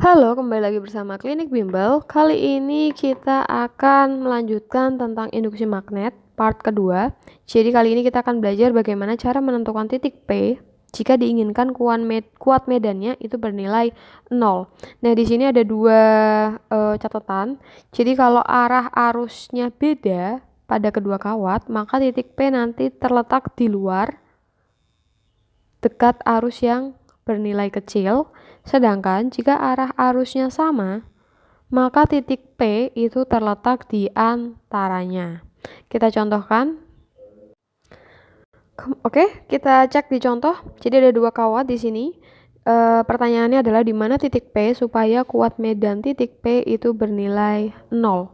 Halo, kembali lagi bersama Klinik Bimbel. Kali ini kita akan melanjutkan tentang induksi magnet part kedua. Jadi kali ini kita akan belajar bagaimana cara menentukan titik P jika diinginkan kuat medannya itu bernilai 0. Nah, di sini ada dua catatan. Jadi kalau arah arusnya beda pada kedua kawat, maka titik P nanti terletak di luar dekat arus yang bernilai kecil. Sedangkan jika arah arusnya sama, maka titik P itu terletak di antaranya. Kita contohkan. Oke, kita cek di contoh. Jadi ada dua kawat di sini. Pertanyaannya adalah di mana titik P supaya kuat medan titik P itu bernilai 0.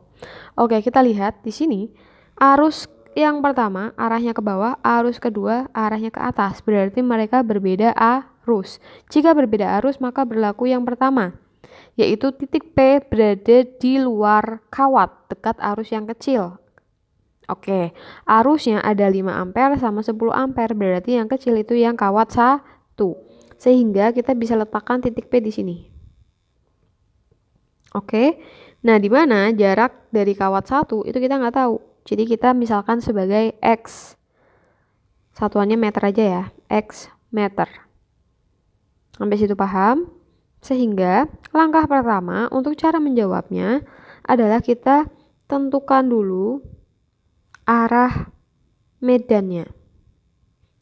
Oke, kita lihat di sini arus yang pertama arahnya ke bawah, arus kedua arahnya ke atas. Berarti mereka berbeda arus. Jika berbeda arus, maka berlaku yang pertama, yaitu titik P berada di luar kawat, dekat arus yang kecil. Oke, arusnya ada 5 ampere sama 10 ampere, berarti yang kecil itu yang kawat 1. Sehingga kita bisa letakkan titik P di sini. Oke, nah di mana jarak dari kawat 1 itu kita nggak tahu. Jadi kita misalkan sebagai X. Satuannya meter aja ya, X meter. Sampai situ paham? Sehingga langkah pertama untuk cara menjawabnya adalah kita tentukan dulu arah medannya.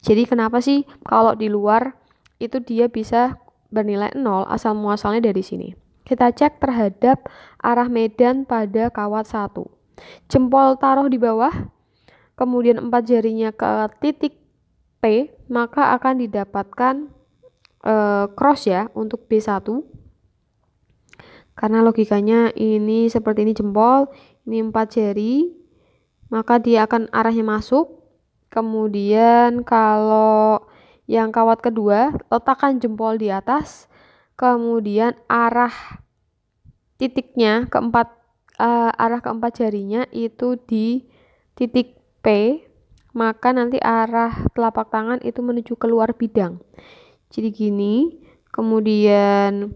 Jadi kenapa sih kalau di luar itu dia bisa bernilai 0 asal muasalnya dari sini. Kita cek terhadap arah medan pada kawat 1. Jempol taruh di bawah, kemudian 4 jarinya ke titik P, maka akan didapatkan cross ya untuk B1. Karena logikanya ini seperti ini jempol, ini 4 jari, maka dia akan arahnya masuk. Kemudian kalau yang kawat kedua, letakkan jempol di atas, kemudian arah titiknya arah keempat jarinya itu di titik P, maka nanti arah telapak tangan itu menuju keluar bidang. Jadi gini, kemudian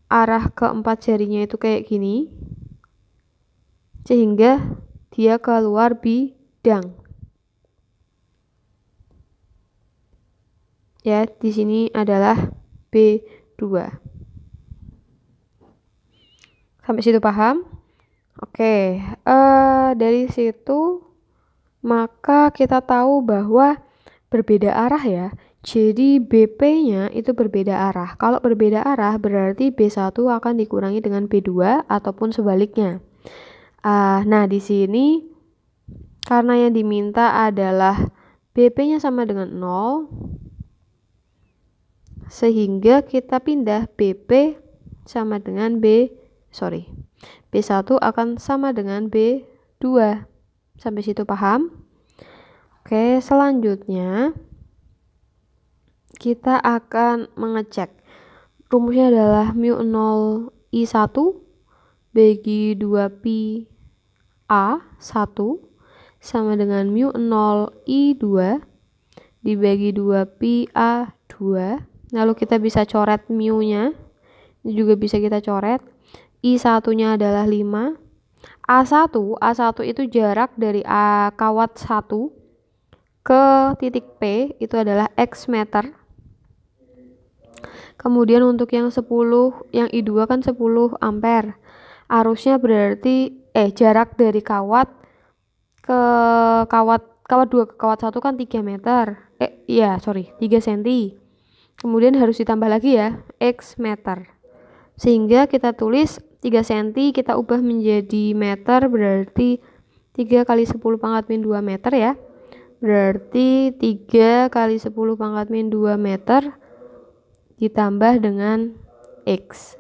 arah keempat jarinya itu kayak gini, sehingga dia keluar bidang. Ya, di sini adalah B2. Sampai situ paham? Oke, dari situ maka kita tahu bahwa berbeda arah ya. Jadi BP-nya itu berbeda arah. Kalau berbeda arah berarti B1 akan dikurangi dengan B2 ataupun sebaliknya. Nah, di sini karena yang diminta adalah BP-nya sama dengan 0, sehingga kita pindah BP sama dengan B1 akan sama dengan B2. Sampai situ paham? Oke, selanjutnya kita akan mengecek. Rumusnya adalah mu 0 I1 bagi 2pi A1 sama dengan mu 0 I2 dibagi 2pi A2. Lalu kita bisa coret mu-nya. Ini juga bisa kita coret. I1-nya adalah 5. A1 itu jarak dari kawat 1 ke titik P itu adalah X meter. Kemudian untuk yang 10, yang I2 kan 10 ampere. Arusnya berarti jarak dari kawat ke kawat 2 ke kawat 1 kan 3 meter. 3 cm. Kemudian harus ditambah lagi ya, X meter. Sehingga kita tulis 3 cm kita ubah menjadi meter, berarti 3 kali 10 pangkat min 2 meter ya. Berarti 3 kali 10 pangkat min 2 meter ditambah dengan X.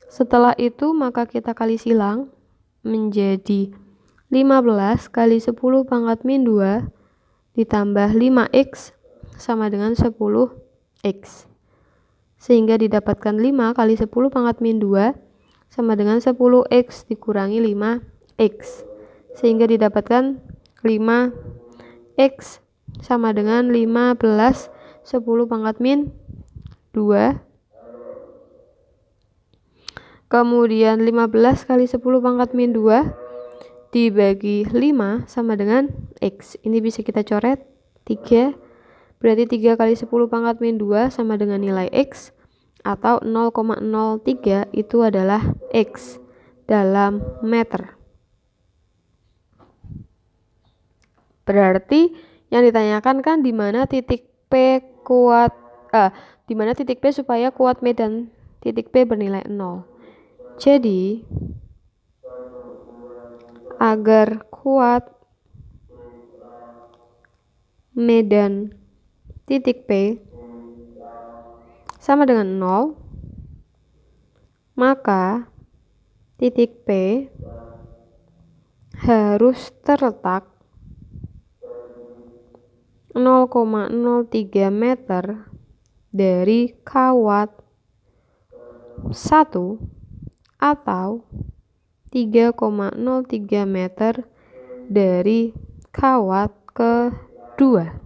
Setelah itu maka kita kali silang menjadi 15 kali 10 pangkat min 2 ditambah 5X sama dengan 10X. Sehingga didapatkan 5 kali 10 pangkat min 2 sama dengan 10X dikurangi 5X. Sehingga didapatkan 5X sama dengan 15 10 pangkat min 2. Kemudian 15 kali 10 pangkat min 2 dibagi 5 sama dengan X. Ini bisa kita coret 3. Berarti 3 kali 10 pangkat min 2 sama dengan nilai X. Atau 0,03 itu adalah X dalam meter. Berarti yang ditanyakan kan di mana titik P kuat, di mana titik P supaya kuat medan titik P bernilai 0. Jadi agar kuat medan titik P sama dengan 0, maka titik P harus terletak 0,03 meter dari kawat 1 atau 3,03 meter dari kawat kedua.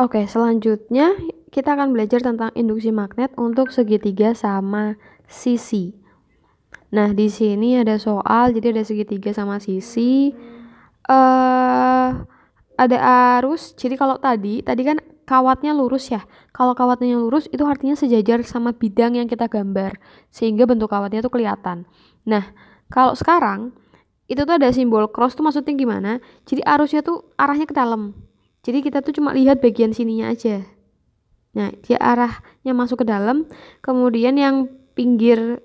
Oke, selanjutnya kita akan belajar tentang induksi magnet untuk segitiga sama sisi. Nah, di sini ada soal, jadi ada segitiga sama sisi. Ada arus. Jadi kalau tadi kan kawatnya lurus ya. Kalau kawatnya lurus itu artinya sejajar sama bidang yang kita gambar, sehingga bentuk kawatnya tuh kelihatan. Nah, kalau sekarang itu tuh ada simbol cross tuh maksudnya gimana? Jadi arusnya tuh arahnya ke dalam. Jadi kita tuh cuma lihat bagian sininya aja. Nah, dia arahnya masuk ke dalam, kemudian yang pinggir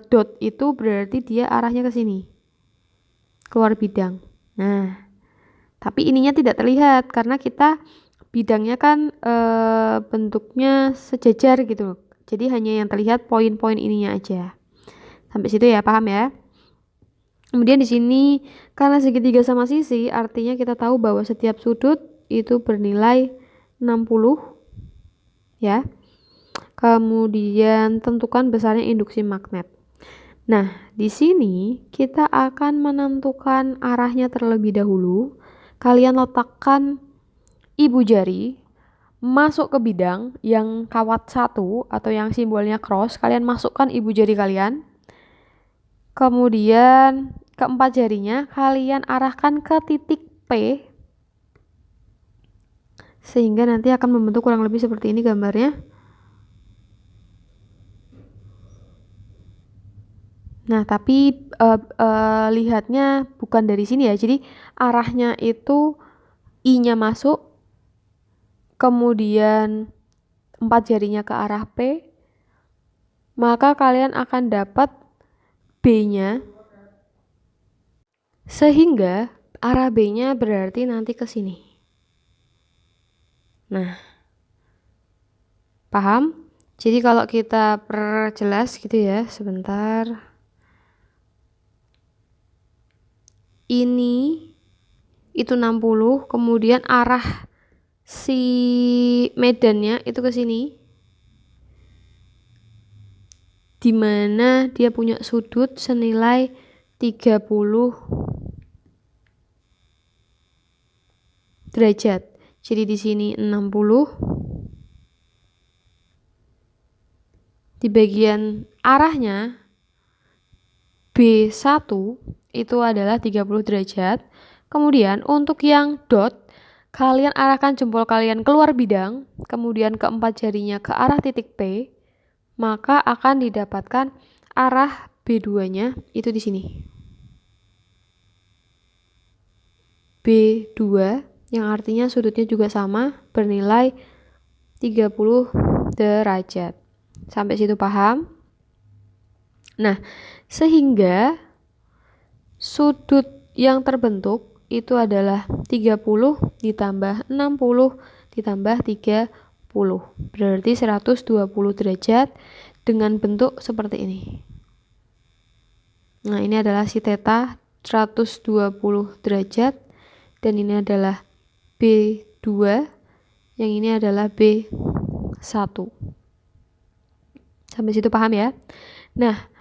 dot itu berarti dia arahnya ke sini. Keluar bidang. Nah, tapi ininya tidak terlihat karena kita bidangnya kan bentuknya sejajar gitu. Jadi hanya yang terlihat poin-poin ininya aja. Sampai situ ya, paham ya? Kemudian di sini karena segitiga sama sisi, artinya kita tahu bahwa setiap sudut itu bernilai 60 ya. Kemudian tentukan besarnya induksi magnet. Nah, di sini kita akan menentukan arahnya terlebih dahulu. Kalian letakkan ibu jari masuk ke bidang yang kawat 1 atau yang simbolnya cross, kalian masukkan ibu jari kalian. Kemudian keempat jarinya kalian arahkan ke titik P, sehingga nanti akan membentuk kurang lebih seperti ini gambarnya. Nah, tapi lihatnya bukan dari sini ya. Jadi arahnya itu I-nya masuk, kemudian 4 jarinya ke arah P, maka kalian akan dapat B-nya, sehingga arah B-nya berarti nanti ke sini. Nah, paham? Jadi kalau kita perjelas gitu ya, sebentar. Ini itu 60, kemudian arah si medannya itu ke sini, dimana dia punya sudut senilai 30 derajat. Jadi di sini 60. Di bagian arahnya B1 itu adalah 30 derajat. Kemudian untuk yang dot, kalian arahkan jempol kalian keluar bidang, kemudian keempat jarinya ke arah titik P, maka akan didapatkan arah B2-nya itu di sini. B2 yang artinya sudutnya juga sama, bernilai 30 derajat. Sampai situ paham? Nah, sehingga sudut yang terbentuk itu adalah 30 ditambah 60 ditambah 30. Berarti 120 derajat dengan bentuk seperti ini. Nah, ini adalah si theta 120 derajat. Dan ini adalah B2. Yang ini adalah B1. Sampai situ paham ya? Nah,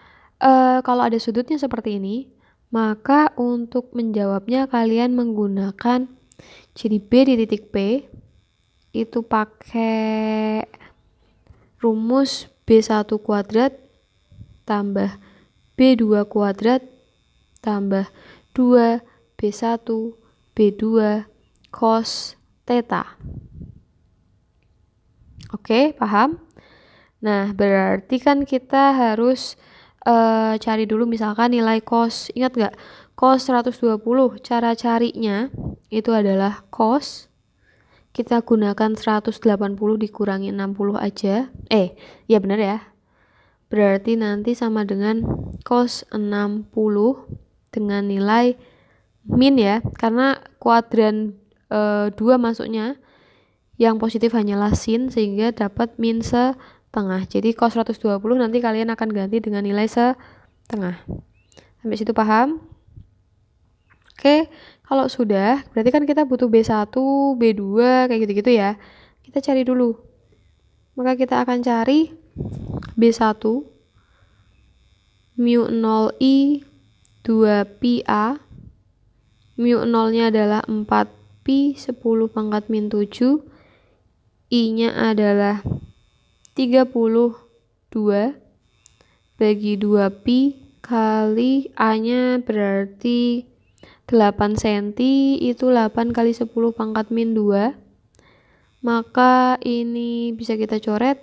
kalau ada sudutnya seperti ini, maka untuk menjawabnya kalian menggunakan jadi B di titik P itu pakai rumus B1 kuadrat tambah B2 kuadrat tambah 2 B1 B2 cos theta. Oke, paham? Nah, berarti kan kita harus cari dulu misalkan nilai cos. Ingat nggak? Cos 120. Cara carinya itu adalah cos. Kita gunakan 180 dikurangi 60 aja. Ya benar ya. Berarti nanti sama dengan cos 60 dengan nilai min ya. Karena kuadran 2 masuknya. Yang positif hanyalah sin sehingga dapat min setengah. Jadi cos 120 nanti kalian akan ganti dengan nilai setengah. Sampai situ paham? Oke, kalau sudah berarti kan kita butuh B1, B2 kayak gitu-gitu ya. Kita cari dulu. Maka kita akan cari B1 mu 0i 2pi a. Mu 0-nya adalah 4pi 10 pangkat min 7. I-nya adalah 32 bagi 2pi kali A-nya berarti 8 cm, itu 8 kali 10 pangkat min 2. Maka ini bisa kita coret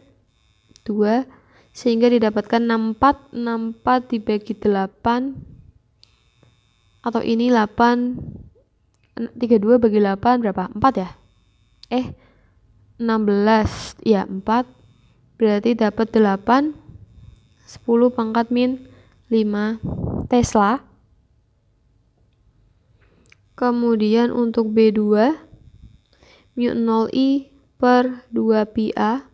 2 sehingga didapatkan 64. 64 dibagi 8 atau ini 8 32 bagi 8 berapa? 4 ya? 16 ya 4 berarti dapat 8 10 pangkat min 5 Tesla. Kemudian untuk B2 mu 0i per 2pi a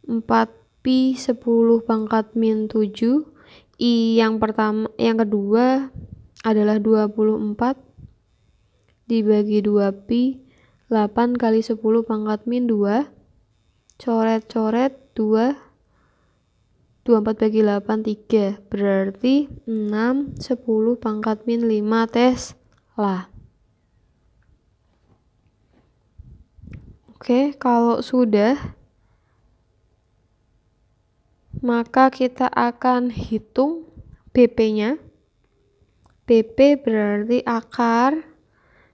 4pi 10 pangkat min 7. I yang kedua adalah 24 dibagi 2pi 8 kali 10 pangkat min 2. Coret-coret 2. 24 bagi 8 3. Berarti 6 10 pangkat min 5 Tesla. Oke, kalau sudah maka kita akan hitung BP-nya. BP berarti akar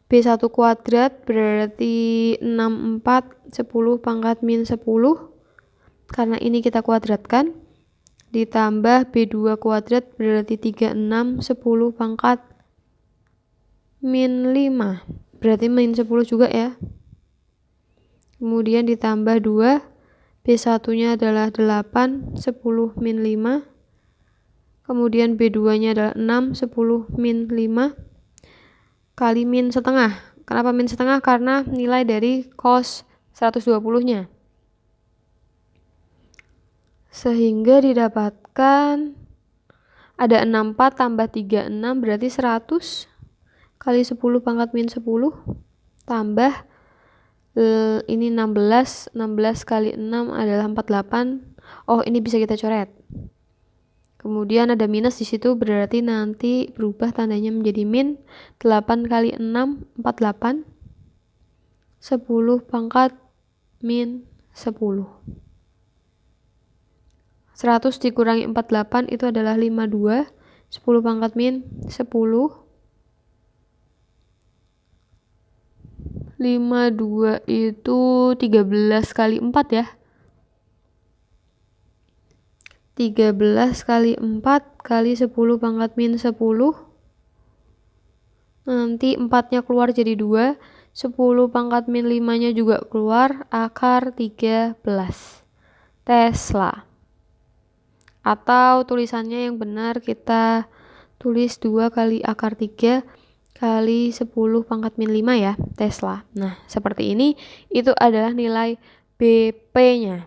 B1 kuadrat berarti 64 10 pangkat min 10 karena ini kita kuadratkan ditambah B2 kuadrat berarti 36 10 pangkat min 5 berarti min 10 juga ya. Kemudian ditambah 2 B1 nya adalah 8 10 min 5 kemudian B2 nya adalah 6 10 min 5 kali min setengah. Kenapa min setengah? Karena nilai dari cos 120-nya. Sehingga didapatkan ada 64 tambah 36 berarti 100 kali 10 pangkat min 10 tambah ini 16 kali 6 adalah 48. Oh, ini bisa kita coret. Kemudian ada minus di situ berarti nanti berubah tandanya menjadi min 8 kali 6 48 10 pangkat min 10. 100 dikurangi 48 itu adalah 52 10 pangkat min 10 52 itu 13 kali 4 ya 13 kali 4 kali 10 pangkat min 10 nanti 4 nya keluar jadi 2 10 pangkat min 5 nya juga keluar akar 13 Tesla atau tulisannya yang benar kita tulis 2 kali akar 3 kali 10 pangkat min 5 ya Tesla. Nah seperti ini itu adalah nilai BP nya.